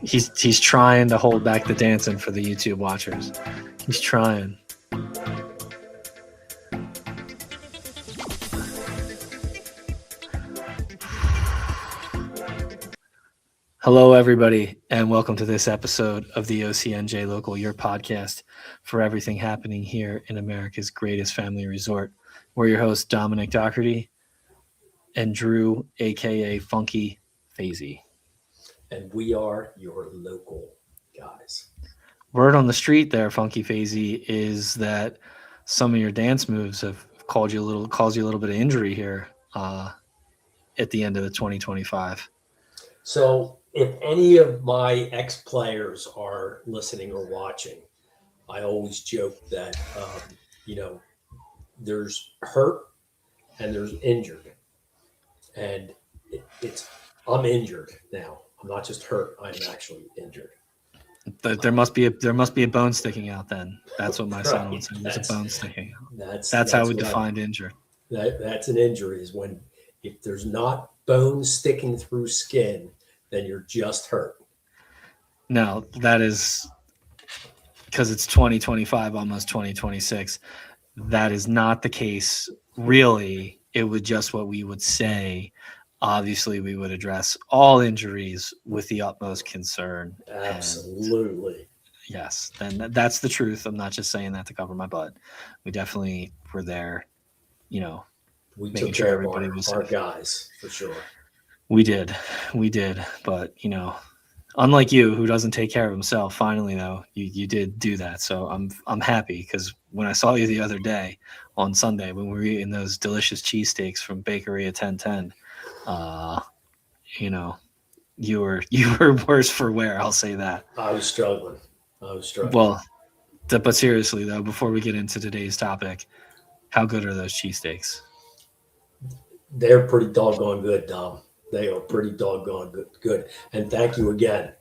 He's trying to hold back the dancing for the YouTube watchers. He's trying. Hello, everybody, and welcome to this episode of the OCNJ Local, your podcast for everything happening here in America's greatest family resort. We're your hosts, Dominic Dougherty and Drew, a.k.a. Funky Fasy. And we are your local guys. Word on the street there, Funky Fasy, is that some of your dance moves have caused you a little bit of injury here at the end of the 2025. So if any of my ex-players are listening or watching, I always joke that, there's hurt and there's injured. And I'm injured now. I'm not just hurt. I'm actually injured. There must be a bone sticking out. Then that's what my son would say. There's a bone sticking out. That's how we defined injured. That's an injury. Is when if there's not bone sticking through skin, then you're just hurt. No, that is because it's 2025, almost 2026. That is not the case. Really, it would just what we would say. Obviously, we would address all injuries with the utmost concern. Absolutely. And yes, then that's the truth. I'm not just saying that to cover my butt. We definitely were there, we making took sure care everybody of was our safe. guys for sure. We did. But, unlike you, who doesn't take care of himself, finally, though, you did do that. So I'm happy because when I saw you the other day on Sunday when we were eating those delicious cheesesteaks from Bakery at 1010, you were worse for wear. I'll say that. I was struggling. Well, but seriously, though, before we get into today's topic, how good are those cheesesteaks? They're pretty doggone good, Dom. They are pretty doggone good. And thank you again.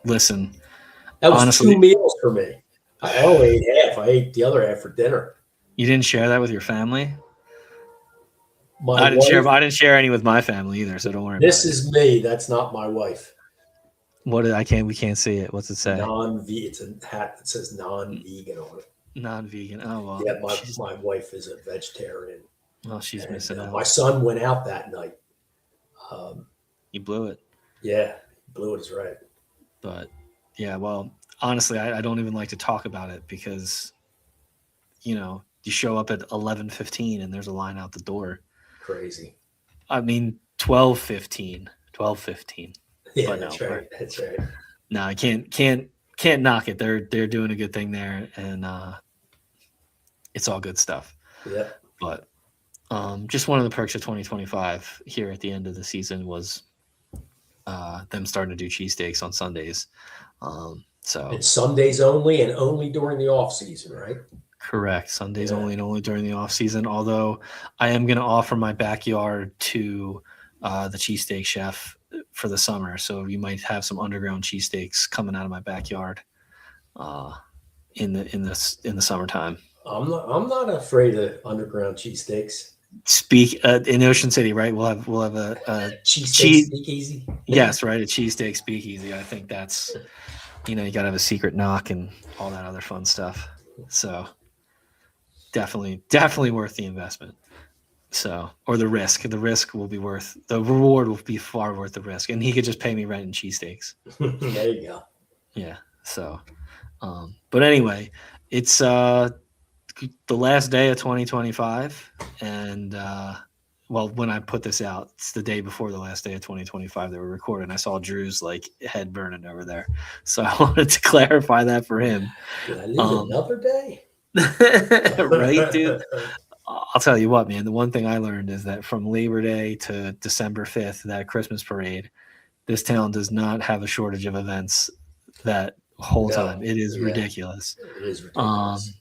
Listen, that was honestly, 2 meals for me. I only ate half. I ate the other half for dinner. You didn't share that with your family? I didn't share any with my family either, so don't worry about it. This is me. That's not my wife. We can't see it. What's it say? Non-vegan. It's a hat that says non-vegan on it. Non-vegan. Oh, well. Yeah, my wife is a vegetarian. Well, she's missing out. My son went out that night. You blew it. Yeah, blew it is right. But, yeah, well, honestly, I don't even like to talk about it because, you show up at 11:15 and there's a line out the door. Crazy. I mean, 12:15. 12:15. Yeah, but that's right. That's right. No, I can't knock it. They're doing a good thing there, and it's all good stuff. Yeah. But just one of the perks of 2025 here at the end of the season was them starting to do cheesesteaks on Sundays. So it's Sundays only and only during the off season, right? Correct. Sundays only and only during the off season. Although I am going to offer my backyard to the cheesesteak chef for the summer, so you might have some underground cheesesteaks coming out of my backyard in the summertime. I'm not afraid of underground cheesesteaks. In Ocean City, right? We'll have a cheesesteak speakeasy. Yes, right. A cheesesteak speakeasy. I think that's you got to have a secret knock and all that other fun stuff. So definitely worth the investment. So, or the risk. The risk will be worth the reward. Will be far worth the risk, and he could just pay me rent and cheesesteaks. There you go. Yeah. So, but anyway, it's the last day of 2025, and when I put this out, it's the day before the last day of 2025 that we're recording. I saw Drew's head burning over there, so I wanted to clarify that for him. Did I leave another day? Right, dude. I'll tell you what, man. The one thing I learned is that from Labor Day to December 5th, that Christmas parade, this town does not have a shortage of events that whole time. It is ridiculous. It is ridiculous.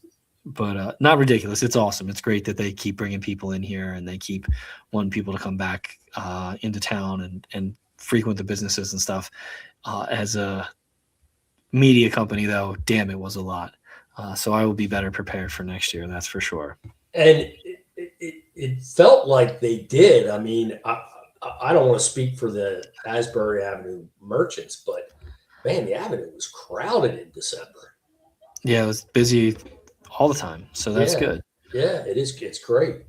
But not ridiculous. It's awesome. It's great that they keep bringing people in here and they keep wanting people to come back into town and frequent the businesses and stuff. As a media company, though, damn, it was a lot. So I will be better prepared for next year. That's for sure. And it felt like they did. I mean, I don't want to speak for the Asbury Avenue merchants, but Man, the Avenue was crowded in December. Yeah, it was busy all the time, so that's Yeah, good. yeah, it is. It's great.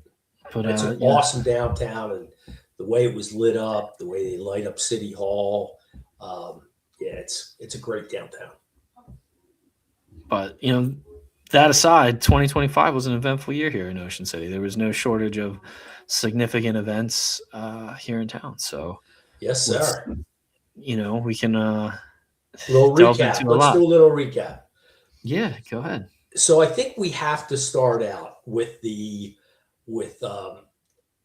But It's an yeah, awesome downtown, and the way it was lit up, the way they light up City Hall. Um, yeah, it's a great downtown. but that aside, 2025 was an eventful year here in Ocean City. There was no shortage of significant events here in town. So Yes, let's, sir. we can Little delve recap. into a Let's lot. do a little recap. Yeah, go ahead. So I think we have to start out with the with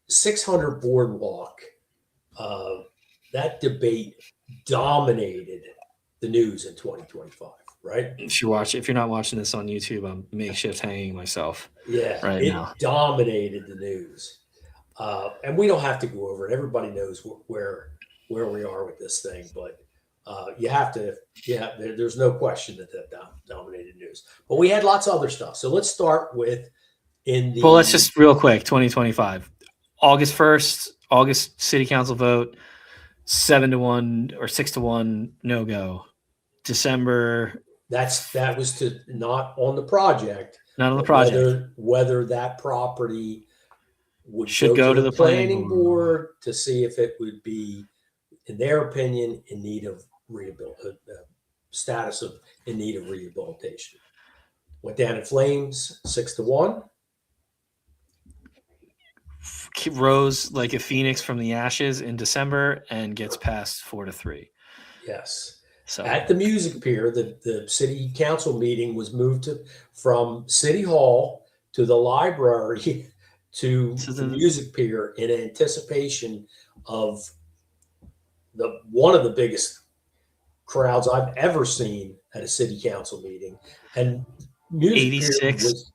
600 Boardwalk. Uh, that debate dominated the news in 2025, right? If you're not watching this on YouTube, I'm makeshift hanging myself Yeah, right now. it dominated the news, and we don't have to go over it. Everybody knows where we are with this thing, but you have to. Yeah, there's no question that dominated news. But we had lots of other stuff. So let's start with in Well, let's the just real quick. 2025, August 1st, August City Council vote, 7-1 or 6-1, no go. December, that was to not on the project, not on the but project. whether that property would Should go to go to the the planning planning board. board to see if it would be, in their opinion, in need of status of in need of rehabilitation. Went down in flames, 6-1. Rose like a phoenix from the ashes in December and gets past 4-3. Yes. So At the Music Pier, the city council meeting was moved from City Hall to the library to so the the Music Pier in anticipation of the one of the biggest crowds I've ever seen at a city council meeting. And Music Pier 86 was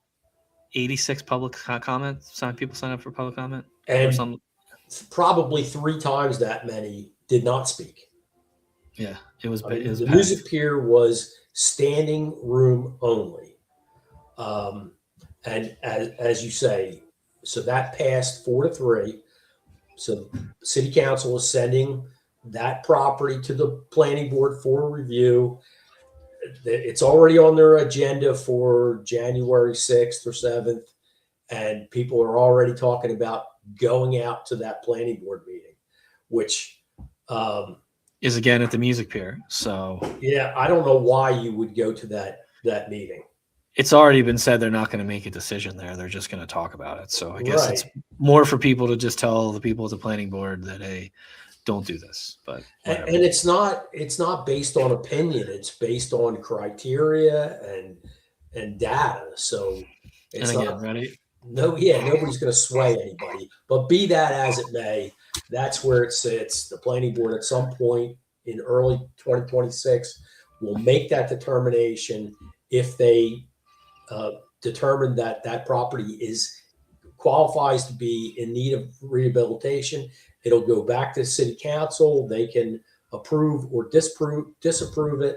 86 public comment. Some people sign up for public comment or and some. probably three times that many did not speak. Yeah, it was I it mean, was the Music packed. Pier was standing room only. Um, and as you say, so that passed 4-3. So city council is sending that property to the planning board for review. It's already on their agenda for January 6th or 7th. And people are already talking about going out to that planning board meeting, which, Is again at the Music Pier. So yeah, I don't know why you would go to that meeting. it's already been said they're not going to make a decision there. They're just going to talk about it. So I guess it's Right. more for people to just tell the people at the planning board that, hey, don't do this. But whatever. And it's not based on opinion. It's based on criteria and data. So And it's again, not ready? nobody's going to sway anybody. But be that as it may, that's where it sits. The planning board at some point in early 2026 will make that determination if they uh, determine that that property is qualifies to be in need of rehabilitation. It'll go back to city council. They can approve or disapprove it.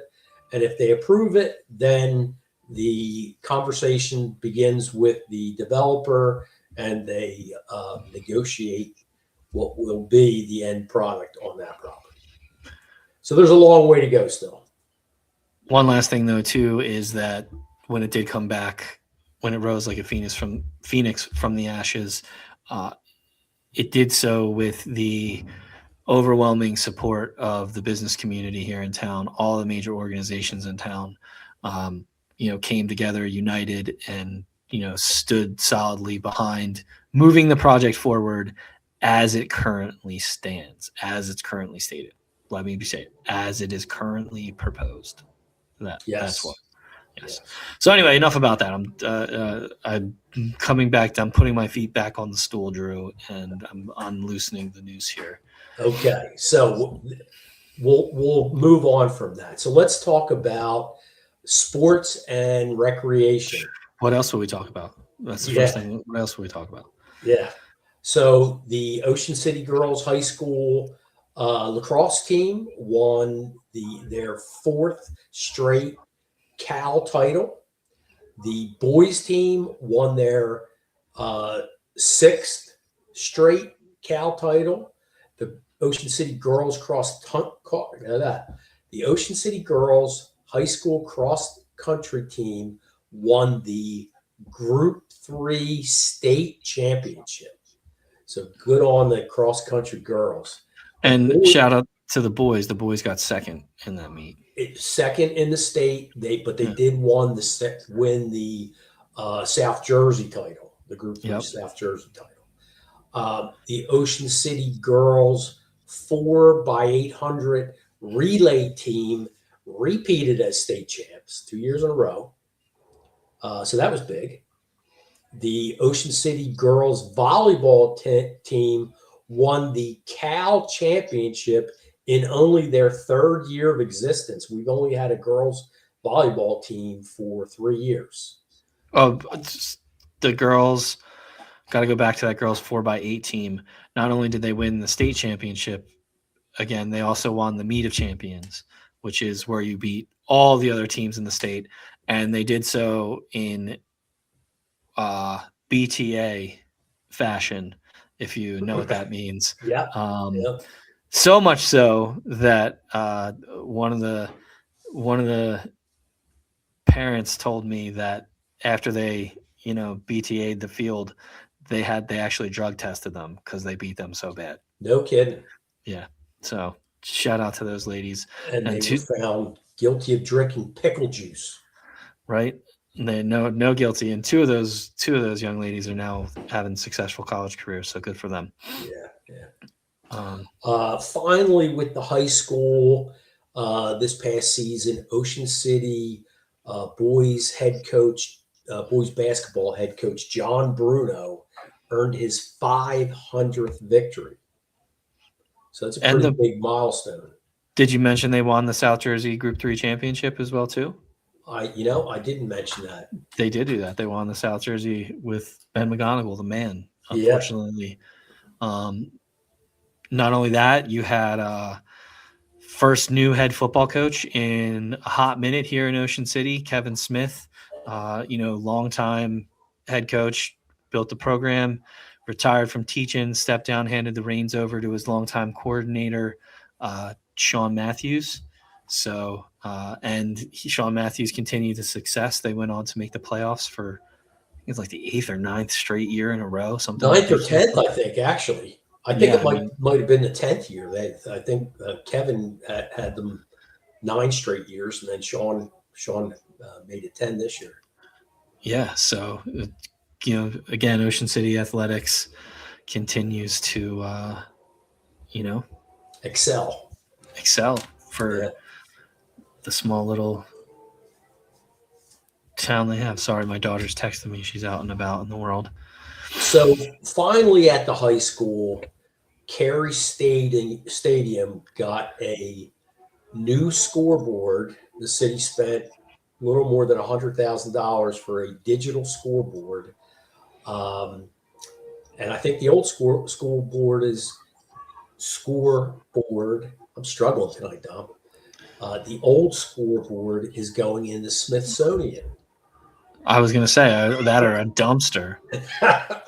And if they approve it, then the conversation begins with the developer and they negotiate what will be the end product on that property. So there's a long way to go still. One last thing though, too, is that when it did come back, when it rose like a phoenix from the ashes, uh, it did so with the overwhelming support of the business community here in town. All the major organizations in town, came together, united, and stood solidly behind moving the project forward as it currently stands, as it's currently stated. Let me say it, as it is currently proposed. That's what. Yes. Yes. Yes. So anyway, enough about that. I'm coming back. I'm putting my feet back on the stool, Drew, and I'm unloosening the news here. Okay. So we'll move on from that. So let's talk about sports and recreation. What else will we talk about? That's the first Yeah, thing. What else will we talk about? yeah. So the Ocean City Girls High School lacrosse team won their fourth straight Cal title. The boys team won their sixth straight Cal title. The Ocean City Girls The Ocean City girls high school cross country team won the Group 3 state championship. So good on the cross country girls. And shout out to the boys. The boys got second in that meet. Second in the state. They Yeah. did win the South Jersey title, the Group 3 Yep. South Jersey title. The Ocean City girls 4x800 relay team repeated as state champs 2 years in a row. So that was big. The Ocean City girls volleyball team won the Cal championship in only their third year of existence. We've only had a girls volleyball team for 3 years. Oh, the girls, got to go back to that girls 4x8 team. Not only did they win the state championship, again, they also won the Meet of Champions, which is where you beat all the other teams in the state. And they did so in BTA fashion, if you know what that means. Yeah. So much so that one of the parents told me that after they BTA'd the field, they actually drug tested them because they beat them so bad. No kidding. Yeah. So shout out to those ladies. And they were found guilty of drinking pickle juice. Right. They no guilty, and two of those young ladies are now having successful college careers. So good for them. Yeah. Finally, with the high school this past season, Ocean City boys basketball head coach John Bruno earned his 500th victory. So that's a pretty big milestone. Did you mention they won the South Jersey Group 3 championship as well too? I didn't mention that. They did do that. They won the South Jersey with Ben McGonigal, the man. Unfortunately, not only that, you had first new head football coach in a hot minute here in Ocean City, Kevin Smith. Longtime head coach, built the program, retired from teaching, stepped down, handed the reins over to his longtime coordinator, Sean Matthews. So, Sean Matthews continued the success. They went on to make the playoffs for, I think it's like the 8th or 9th straight year in a row. Something 9th or 10th, I think, actually. I think it might have been the 10th year. I think Kevin had them 9 straight years, and then Sean made it 10 this year. Yeah. So, again, Ocean City Athletics continues to, excel for the small little town they have. Sorry, my daughter's texting me. She's out and about in the world. So finally at the high school, Cary Stadium got a new scoreboard. The city spent a little more than $100,000 for a digital scoreboard. And I think the old scoreboard is scoreboard. I'm struggling tonight, Dom. The old scoreboard is going in the Smithsonian. I was going to say that or a dumpster. That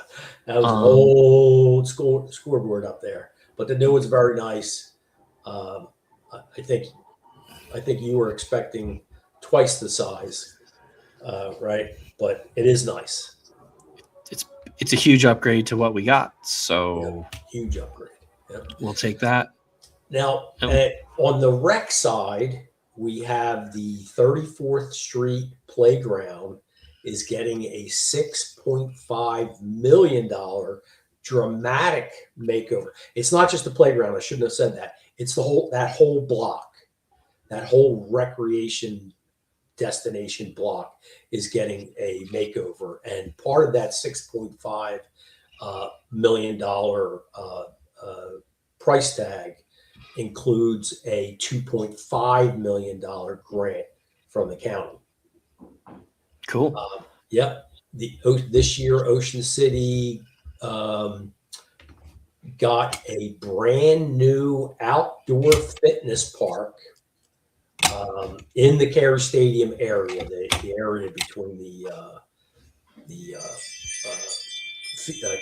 was an old scoreboard up there, but the new one's very nice. I think you were expecting twice the size, right? But it is nice. It's a huge upgrade to what we got. So huge upgrade. Yep. We'll take that. Now, on the rec side, we have the 34th Street Playground is getting a $6.5 million dramatic makeover. It's not just the playground. I shouldn't have said that. It's that whole block, that whole recreation destination block is getting a makeover. And part of that $6.5 million price tag includes a $2.5 million grant from the county. Cool. Yep. This year, Ocean City got a brand new outdoor fitness park in the Cary Stadium area, the area between the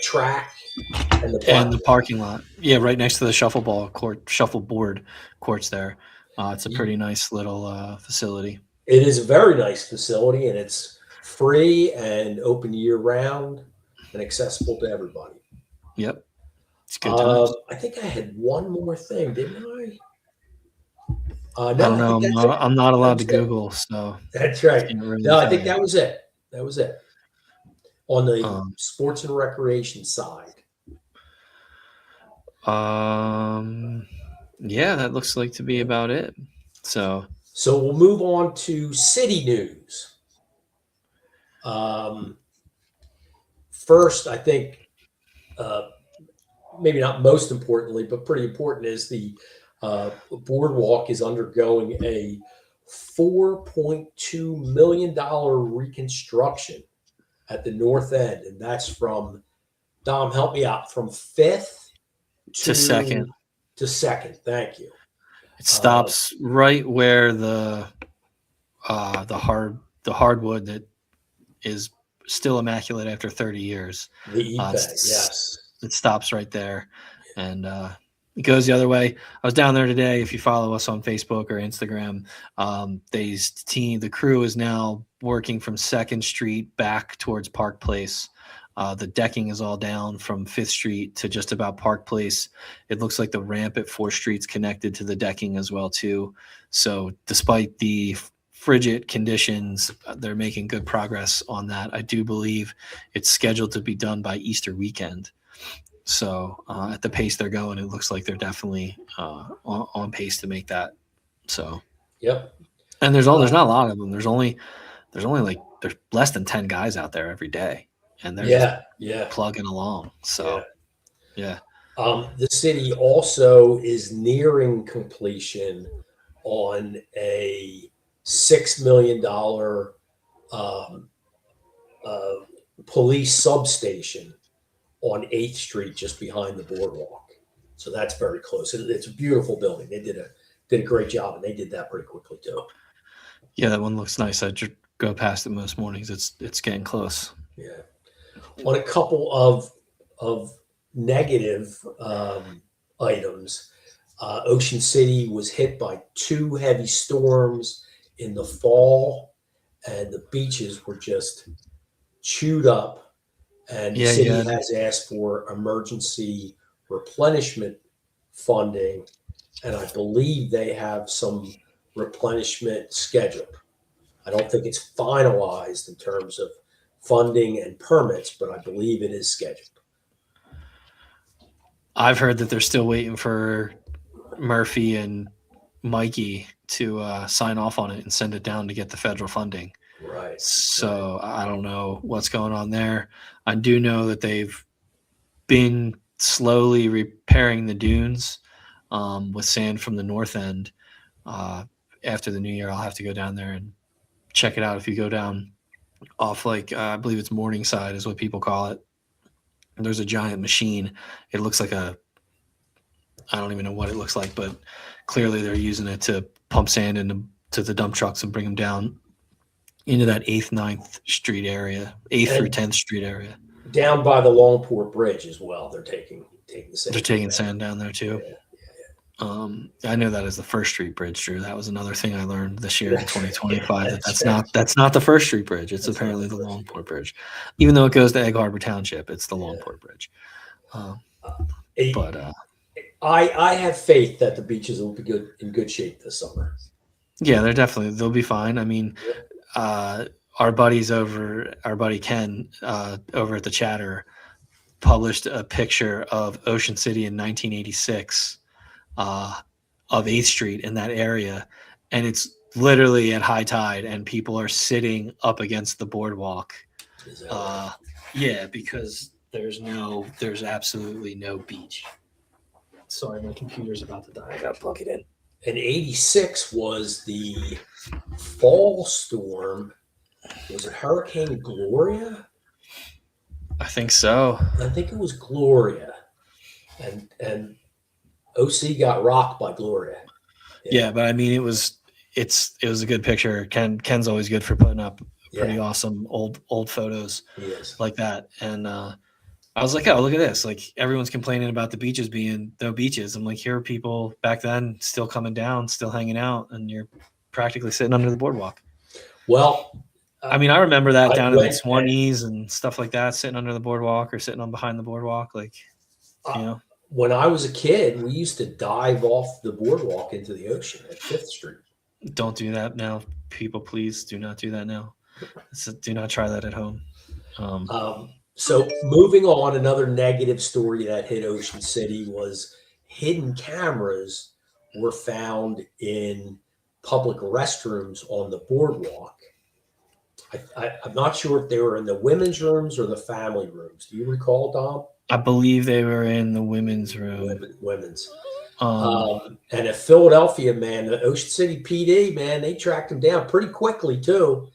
track and the parking lot. Yeah, right next to the shuffleboard courts there. It's a pretty nice little facility. It is a very nice facility, and it's free and open year round and accessible to everybody. Yep, it's good times. I think I had one more thing, didn't I? I No, don't I know. think that's it. I'm not That allowed to was it. Google, so That's right. can't really No, I tell think you. that was it. That was it. On the Um, sports and recreation side. um, yeah, that looks like to be about it. So, So we'll move on to city news. Um, First, I think uh, maybe not most importantly, but pretty important is the boardwalk is undergoing a $4.2 million reconstruction at the north end. And that's from, Dom, help me out, from 5th to second, to 2nd. Thank you. it stops right where the hardwood that is still immaculate after 30 years. The Ipe, yes. It stops right there, and it goes the other way. I was down there today. If you follow us on Facebook or Instagram, the crew is now working from 2nd Street back towards Park Place. The decking is all down from 5th Street to just about Park Place. It looks like the ramp at 4th Street's connected to the decking as well too. So despite the frigid conditions, they're making good progress on that. I do believe it's scheduled to be done by Easter weekend. So at the pace they're going, it looks like they're definitely on pace to make that. So Yep. and there's not a lot of them. There's less than 10 guys out there every day, and they're just plugging along. So yeah. The city also is nearing completion on a $6 million police substation on 8th Street, just behind the boardwalk. So that's very close. It's a beautiful building. They did a great job, and they did that pretty quickly too. Yeah, that one looks nice. I just go past it most mornings. It's getting close. Yeah. On a couple of negative items, Ocean City was hit by 2 heavy storms in the fall, and the beaches were just chewed up. And the city has asked for emergency replenishment funding, and I believe they have some replenishment scheduled. I don't think it's finalized in terms of funding and permits, but I believe it is scheduled. I've heard that they're still waiting for Murphy and Mikey to sign off on it and send it down to get the federal funding. Right. So I don't know what's going on there. I do know that they've been slowly repairing the dunes with sand from the north end. After the new year, I'll have to go down there and check it out. If you go down off I believe it's Morningside is what people call it. And there's a giant machine. It looks like I don't even know what it looks like, but clearly they're using it to pump sand to the dump trucks and bring them down into that 8th, 9th Street area, 8th through 10th Street area. Down by the Longport Bridge as well. They're taking sand. They're taking sand down there too. Yeah. I know that as the 1st Street Bridge, Drew. That was another thing I learned this year in 2025. That's not the 1st Street Bridge. It's apparently the Longport Bridge, even though it goes to Egg Harbor Township. It's the Longport Bridge. I have faith that the beaches will be in good shape this summer. Yeah, they'll be fine. I mean, our buddy Ken over at the Chatter published a picture of Ocean City in 1986 of 8th Street in that area, and it's literally at high tide, and people are sitting up against the boardwalk. Yeah, because there's absolutely no beach. Sorry, my computer's about to die. I gotta plug it in. And 86 was the fall storm. Was it Hurricane Gloria? I think so. I think it was Gloria, and OC got rocked by Gloria. Yeah, but I mean, it was a good picture. Ken's always good for putting up pretty awesome old photos like that. And I was like, oh, look at this. Like everyone's complaining about the beaches being no beaches. I'm like, here are people back then still coming down, still hanging out, and you're practically sitting under the boardwalk. Well, I mean, I remember that I down in the went 20s and stuff like that, sitting under the boardwalk or sitting on behind the boardwalk. Like, you know, when I was a kid, we used to dive off the boardwalk into the ocean at Fifth Street. don't do that now. People, please do not do that now. Do not try that at home. So moving on, another negative story that hit Ocean City was hidden cameras were found in public restrooms on the boardwalk. I'm not sure if they were in the women's rooms or the family rooms. Do you recall, Dom? I believe they were in the women's room. Women's. And a Philadelphia man, the Ocean City PD, man, they tracked him down pretty quickly too,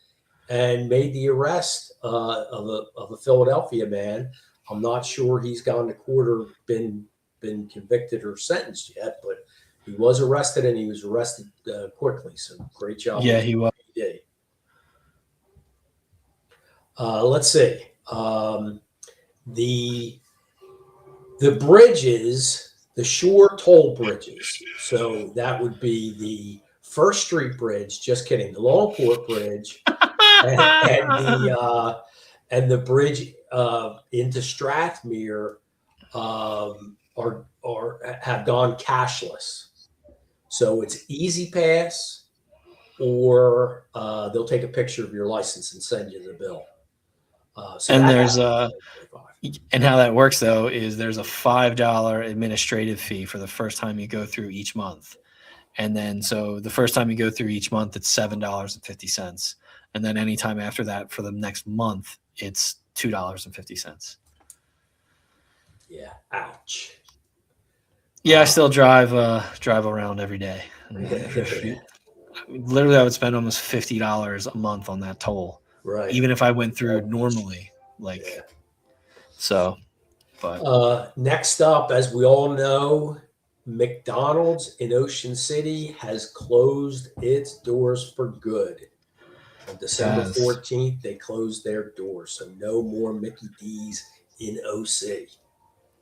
and made the arrest of a Philadelphia man. I'm not sure he's gone to court or been convicted or sentenced yet, but he was arrested, and he was arrested quickly. So great job. Yeah, he was. PD. Let's see. The bridges, the shore toll bridges. So that would be the First Street Bridge. Just kidding. The Longport Bridge and the bridge into Strathmere are have gone cashless. So it's Easy Pass, or they'll take a picture of your license and send you the bill. And there's and how that works though is there's a $5 administrative fee for the first time you go through each month, and then so the first time you go through each month it's $7.50, and then anytime after that for the next month it's $2.50. Yeah, ouch. Yeah, I still drive around every day. Literally, I would spend almost $50 a month on that toll. Right. Even if I went through normally, like, yeah. So, but next up, as we all know, McDonald's in Ocean City has closed its doors for good. On December 14th, they closed their doors, so no more Mickey D's in OC.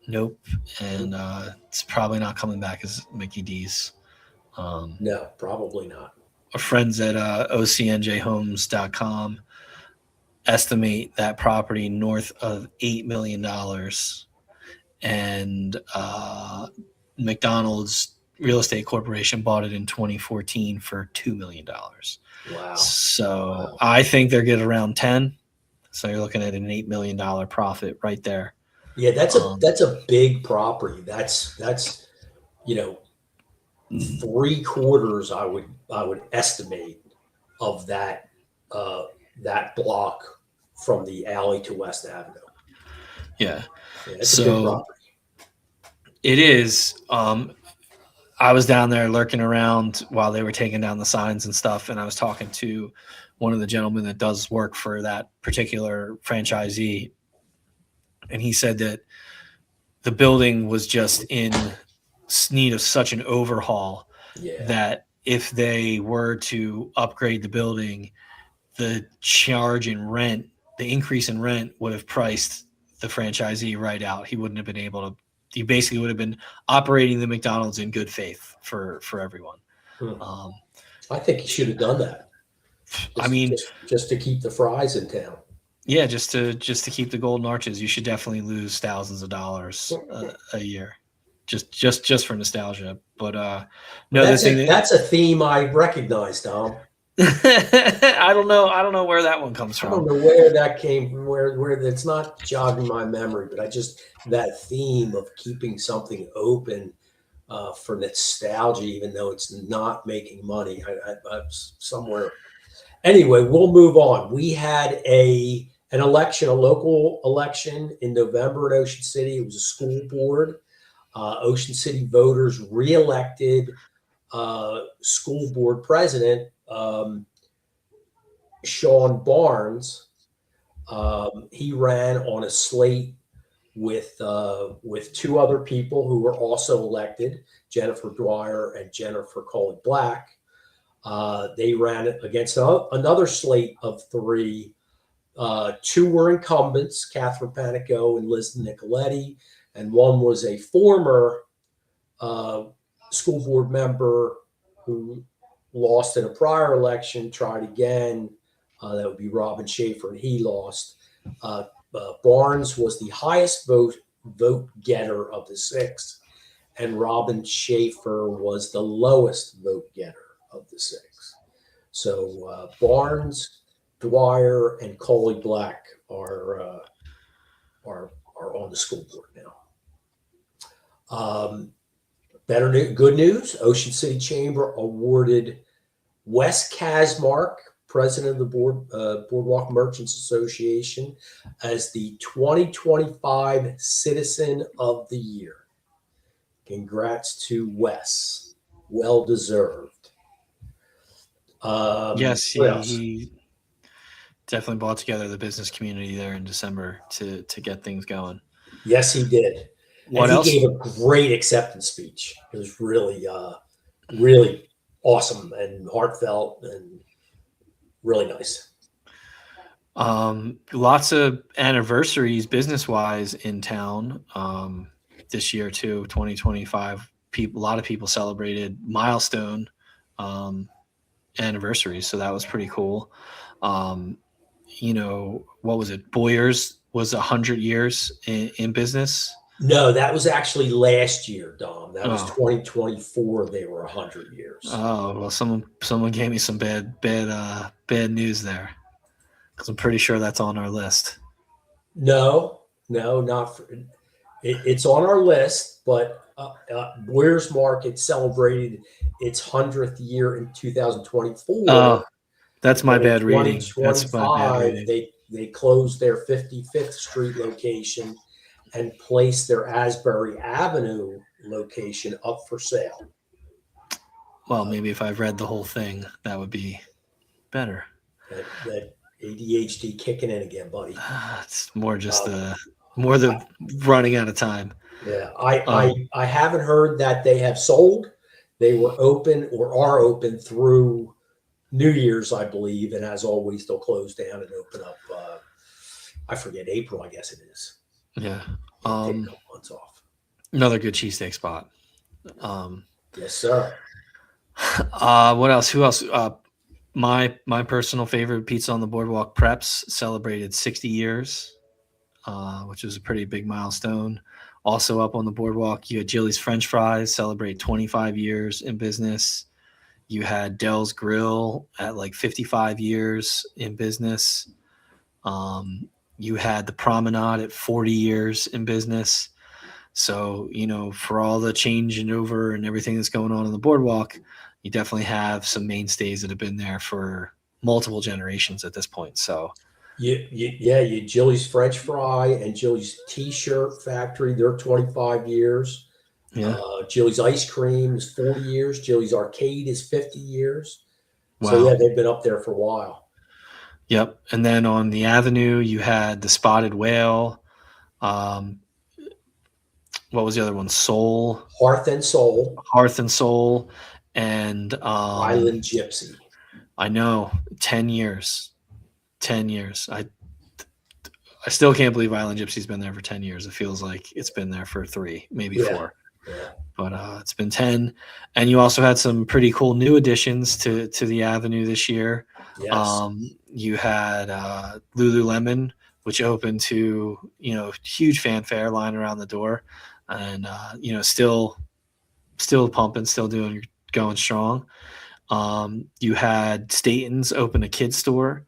Nope, and it's probably not coming back as Mickey D's. No, probably not. Our friends at OCNJhomes.com estimate that property north of $8 million, and McDonald's Real Estate Corporation bought it in 2014 for $2 million. Wow. So I think they're getting around 10. So you're looking at an $8 million profit right there. Yeah, that's a big property. That's 3/4 I would estimate of that block from the alley to West Avenue. Yeah, it's a big property. It is. I was down there lurking around while they were taking down the signs and stuff, and I was talking to one of the gentlemen that does work for that particular franchisee, and he said that the building was just in need of such an overhaul that if they were to upgrade the building, the charge in rent, the increase in rent would have priced the franchisee right out. He wouldn't have been able to. He basically would have been operating the McDonald's in good faith for everyone. I think he should have done that. Just to keep the fries in town. Yeah, just to keep the golden arches. You should definitely lose thousands of dollars a year, just for nostalgia. But no, that's a theme I recognize, Tom. I don't know where that one comes from. I don't know where that came from. Where it's not jogging my memory, but that theme of keeping something open for nostalgia, even though it's not making money. I somewhere. Anyway, we'll move on. We had an election, a local election in November in Ocean City. It was a school board. Ocean City voters reelected school board president Sean Barnes. He ran on a slate with two other people who were also elected, Jennifer Dwyer and Jennifer Coley Black. They ran against another slate of 3 Two were incumbents, Catherine Panico and Liz Nicoletti, and one was a former uh, school board member who lost in a prior election, tried again. That would be Robin Schaefer, and he lost. Barnes was the highest vote getter of the six, and Robin Schaefer was the lowest vote getter of the six. So Barnes, Dwyer, and Coley Black are on the school board now. Good news. Ocean City Chamber awarded Wes Kasmark, president of the Boardwalk Merchants Association, as the 2025 Citizen of the Year. Congrats to Wes. Well deserved. Yes, What else? he definitely brought together the business community there in December to get things going. Yes, he did. And What he else? gave a great acceptance speech. It was really, really awesome and heartfelt and really nice. Lots of anniversaries business wise in town this year too. 2025. A lot of people celebrated milestone anniversaries, so that was pretty cool. Um, what was it? Boyers was 100 years in business. No, that was actually last year, Dom. That was Oh, 2024. They were 100 years. well, someone gave me some bad news there because I'm pretty sure that's on our list. No, not for, it's on our list, but Boyers Market celebrated its 100th year in 2024. Oh, that's my But in bad reading. That's my bad 2025, reading. they closed their 55th Street location and placed their Asbury Avenue location up for sale. Well, maybe if I've read the whole thing, that would be better. That ADHD kicking in again, buddy. It's more just the running out of time. Yeah, I haven't heard that they have sold. They were open or are open through New Year's, I believe, and as always, they'll close down and open up. I forget, April, I guess it is. Yeah. Take a couple months off. Another good cheesesteak spot. Yes, sir. What else? Who else? My personal favorite, Pizza on the Boardwalk Preps, celebrated 60 years, which was a pretty big milestone. Also up on the boardwalk, you had Jilly's French Fries celebrate 25 years in business. You had Dell's Grill at like 55 years in business. You had the Promenade at 40 years in business. So, for all the change and over and everything that's going on the boardwalk, you definitely have some mainstays that have been there for multiple generations at this point. So, You Jilly's French Fry and Jilly's T-shirt factory. They're 25 years. yeah. Jilly's Ice Cream is 40 years. Jilly's Arcade is 50 years. Wow. So yeah, they've been up there for a while. Yep. And then on the avenue, you had the Spotted Whale. What was the other one? Soul. Hearth and Soul. And Island Gypsy. I know, 10 years. 10 years. I still can't believe Island Gypsy's been there for 10 years. It feels like it's been there for 3, maybe 4. Yeah. But it's been 10. And you also had some pretty cool new additions to the avenue this year. Yes. You had Lululemon, which opened to, huge fanfare line around the door. And, still pumping, still going strong. You had Staten's open a kids store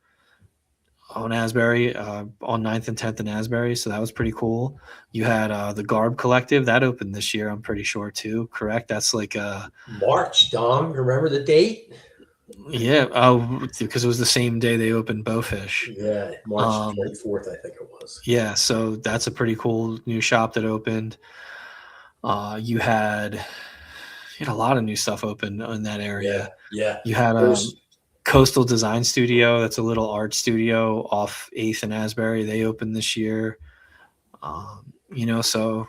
on Asbury, on 9th and 10th in Asbury. So that was pretty cool. You had the Garb Collective that opened this year, I'm pretty sure too. Correct? That's like March, Dom. Remember the date? Yeah. Because it was the same day they opened Bowfish. Yeah, March 24th, I think it was. Yeah. So that's a pretty cool new shop that opened. You had a lot of new stuff open in that area. Yeah. You had Coastal Design Studio. That's a little art studio off 8th and Asbury. They opened this year. So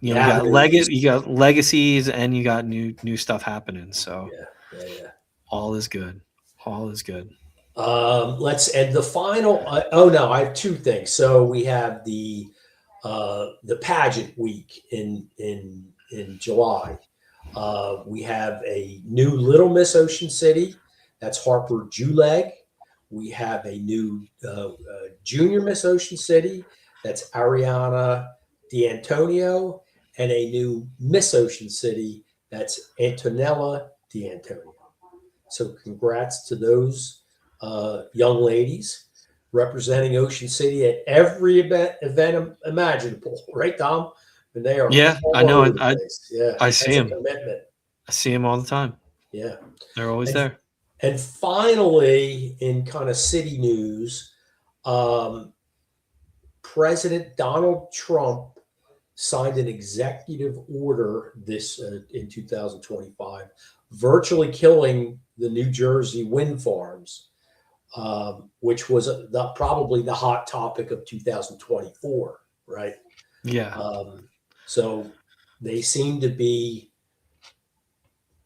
you got legacies and you got new stuff happening. So yeah. all is good. All is good. Let's and the final. Oh no, I have two things. So we have the pageant week in July. We have a new Little Miss Ocean City. That's Harper Juleg. We have a new Junior Miss Ocean City. That's Ariana D'Antonio, and a new Miss Ocean City. That's Antonella D'Antonio. So congrats to those young ladies representing Ocean City at every event imaginable, right, Tom? And they are Yeah, I all know. over the place. Yeah, I see that's a them. commitment. I see them all the time. Yeah. They're always And, there. and finally, in kind of city news, um, President Donald Trump signed an executive order this in 2025, virtually killing the New Jersey wind farms, which was probably the hot topic of 2024, right? Yeah. So they seem to be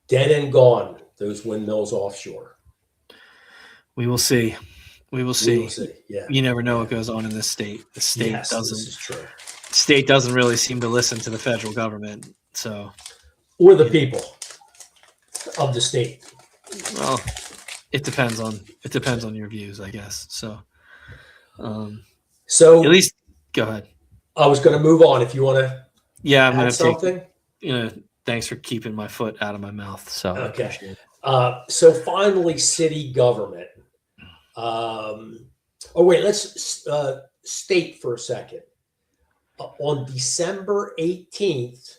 dead and gone, those windmills offshore. We will see. We will see. We will see. Yeah. You never know Yeah. what goes on in this state. The state Yes, doesn't. this is true. State doesn't really seem to listen to the federal government. So, or the people of the state. Well, it depends on your views, I guess. So, so at least go ahead. I was going to move on. If you want to, I'm going to something. Thanks for keeping my foot out of my mouth. So okay. I appreciate it. So finally, city government. Let's state for a second. On December 18th,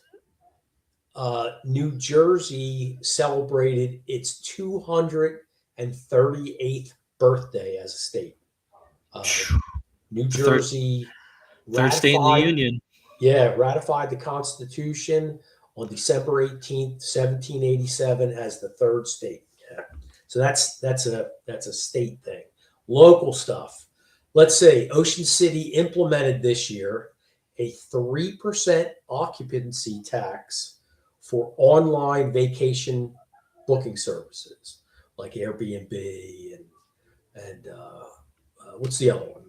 New Jersey celebrated its 238th birthday as a state. New Jersey third state in the union. Yeah, ratified the Constitution on December 18th, 1787 as the third state. Yeah. So that's a state thing. Local stuff. Let's say Ocean City implemented this year a 3% occupancy tax for online vacation booking services like Airbnb and what's the other one?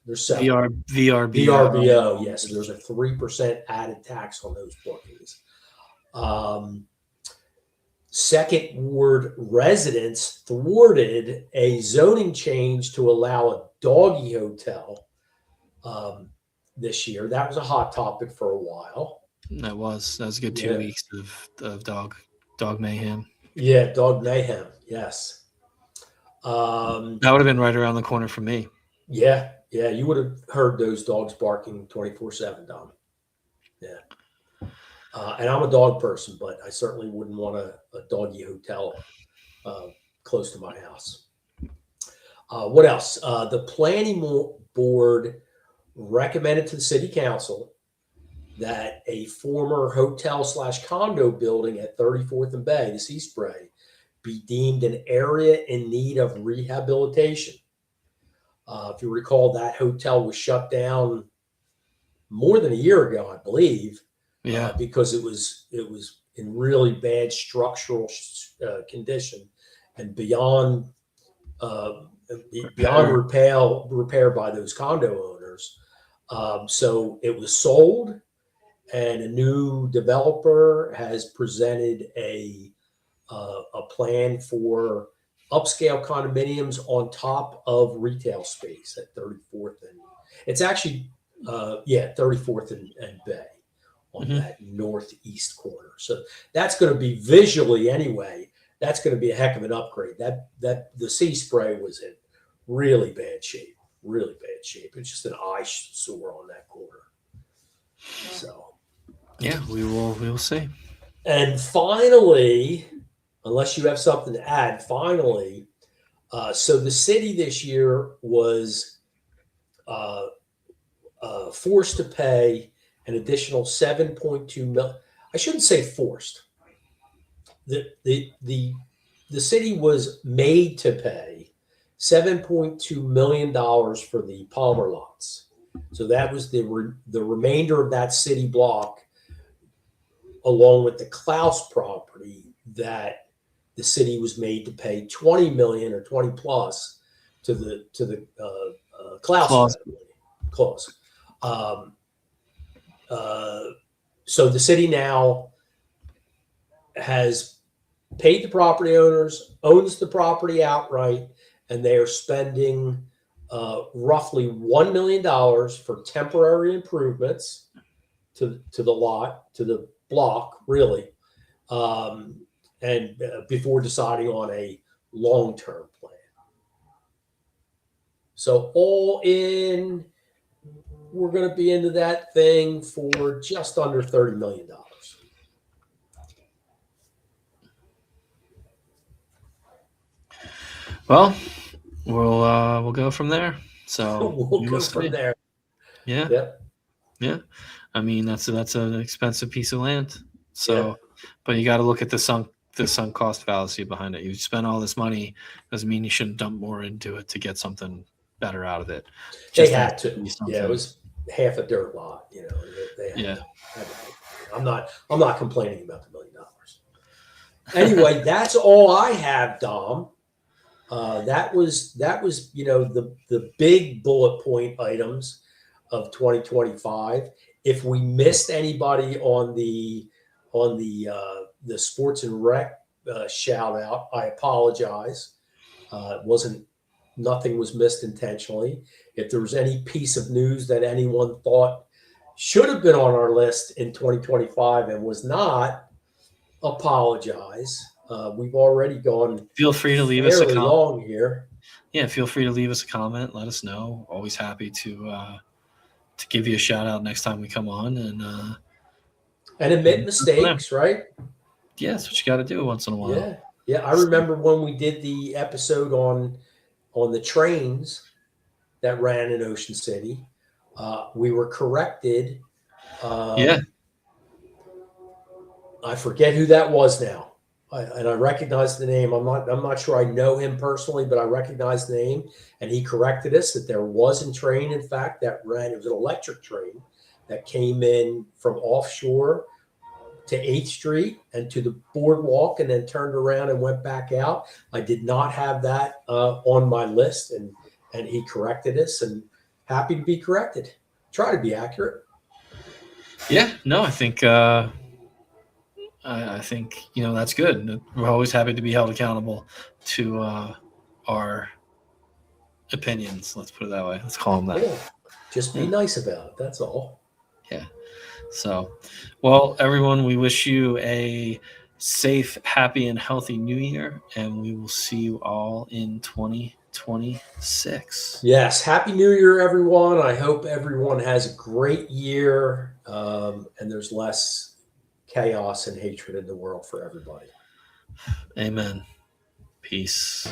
There's several. VRBO. Yes, there's a 3% added tax on those bookings. Second Ward residents thwarted a zoning change to allow a doggy hotel this year. That was a hot topic for a while. That was a good 2 weeks of dog mayhem. Yeah, dog mayhem. Yes. That would have been right around the corner for me. Yeah, you would have heard those dogs barking 24/7, Dom. Yeah. And I'm a dog person, but I certainly wouldn't want a doggy hotel close to my house. What else? The planning board recommended to the city council that a former hotel/condo building at 34th and Bay, the Sea Spray, be deemed an area in need of rehabilitation. If you recall, that hotel was shut down more than a year ago, I believe. Yeah, because it was in really bad structural condition and beyond repair by those condo owners. So it was sold, and a new developer has presented a plan for upscale condominiums on top of retail space at 34th and it's actually 34th and Bay. On that northeast corner. So that's going to be visually anyway, that's going to be a heck of an upgrade. That the Sea Spray was in really bad shape. It's just an eyesore on that corner. So yeah, we will see. And finally, unless you have something to add, so the city this year was forced to pay an additional 7.2 million. I shouldn't say forced. The city was made to pay $7.2 million for the Palmer lots. So that was the remainder of that city block, along with the Klaus property, that the city was made to pay 20 million or 20 plus the Klaus Clause. family. Clause. So the city now has paid the property owners, owns the property outright, and they are spending roughly $1 million for temporary improvements to the lot, to the block, really, and before deciding on a long-term plan. So all in, we're going to be into that thing for just under $30 million. Well, we'll go from there. So We'll go from there. Yeah. Yep. Yeah. I mean, that's an expensive piece of land. So, but you got to look at the sunk cost fallacy behind it. You spend all this money, doesn't mean you shouldn't dump more into it to get something better out of it. They had to. Yeah, it was half a dirt lot. You know, they had to. I'm not complaining about the $1 million. Anyway, that's all I have, Dom. That was the big bullet point items of 2025. If we missed anybody on the sports and rec shout out, I apologize. Nothing was missed intentionally. If there was any piece of news that anyone thought should have been on our list in 2025 and was not, apologize. We've already gone. Feel free to leave us a comment. Long here. Yeah, feel free to leave us a comment. Let us know. Always happy to give you a shout out next time we come on and admit mistakes, right? Yeah, that's what you got to do once in a while. Yeah. I remember when we did the episode on the trains that ran in Ocean City. We were corrected. I forget who that was now. I recognize the name. I'm not sure I know him personally, but I recognize the name. And he corrected us that there was a train, in fact, that ran. It was an electric train that came in from offshore to 8th Street and to the boardwalk and then turned around and went back out. I did not have that on my list, and he corrected us, and happy to be corrected. Try to be accurate. Yeah, no, I think I think that's good. We're always happy to be held accountable to our opinions. Let's put it that way. Let's call them that. Yeah. Just be nice about it. That's all. Yeah. So, well, everyone, we wish you a safe, happy, and healthy New Year, and we will see you all in 2026. Yes. Happy New Year, everyone. I hope everyone has a great year, and there's less chaos and hatred in the world for everybody. Amen. Peace.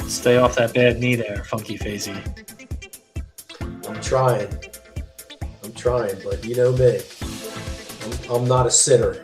Stay off that bad knee there, Funky Fasy. I'm trying, but you know me. I'm not a sitter.